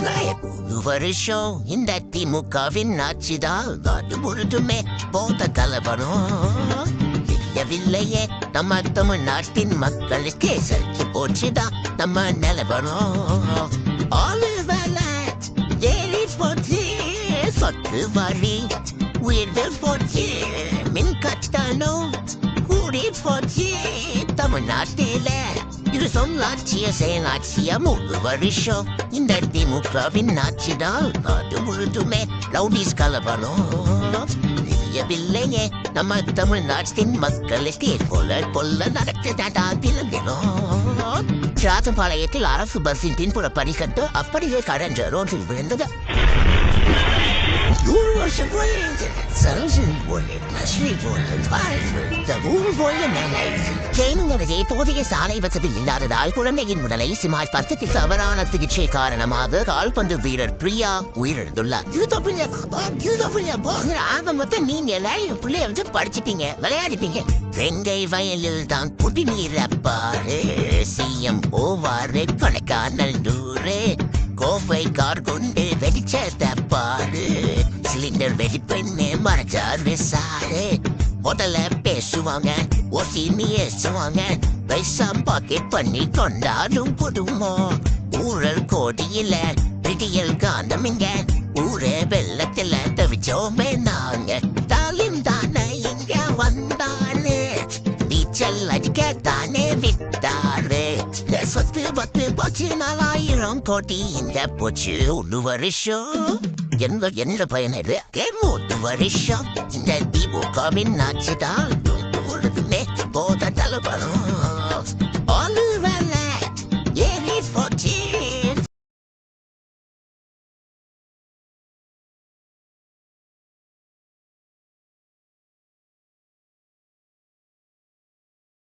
ஒரு வருஷம் இந்த திமுகவின் ஆட்சிதான் நாடு முழுதுமே போத கலவரம் தெரியவில்லையே நம்ம தமிழ்நாட்டின் மக்களுக்கே சரி போச்சுதான் நம்ம நிலவரம் ஆளு வேலை ஏறி போச்சு சொத்து வரி உயிர்கள் போச்சு மின் கட்டணம் கூடி போச்சு தமிழ்நாட்டில இது சொல்லாட்சிய செயலாட்சிய மூணு வருஷம் இந்த திமுகவின் ஆட்சிதான் நாடு முழுதுமே ரவுடிஸ் கலவரம் தெரியவில்லையே நம்ம தமிழ்நாட்டின் மக்களுக்கு கொல்ல நடக்குதா விளங்கினோம் ராஜபாளையத்தில் அரசு பஸ்ஸின் பின்புற படிக்கட்டு அப்படியே கடந்த ரோட்டில் விழுந்தது. போதிய சாலை வசதி இல்லாததால் குழந்தையின் உடலை சுமார் 10 தவறான சிகிச்சை காரணமாக கால்பந்து வீரர் பிரியா உயிரிழந்துள்ளார். பிள்ளைய வந்து படிச்சுட்டீங்க விளையாடிப்பீங்க வெங்கை வயலில் தான் குடிநீர் அப்பாரு சிஎம் ஓவாறு கொடைக்கானல் தூரே கோவை கார் கொண்டு வெடிச்ச தப்பாரு சிலிண்டர் வெடிப்பெண்ணே மறைச்சார் விசாரு முதல்ல பேசுவாங்க ஒசினி ஏசுவாங்க வைசம் பாக்கெட் பண்ணி கொண்டாடும் குடும்பம் ஊழல் கோடியில விடியல் காந்தம் இங்க ஊரே வெள்ளத்துல தவிச்சோமே நாங்க தாலிம் தானே இங்க வந்தானே நீச்சல் அடிக்க தானே விட்டாரு சொத்து பத்து போச்சு 4000 கோடி இந்த போச்சு ஒரு வருஷம் என்ன பயன் இது 3 வருஷம் இந்த திமுகவின் ஆட்சிதான் போத தலைவரும்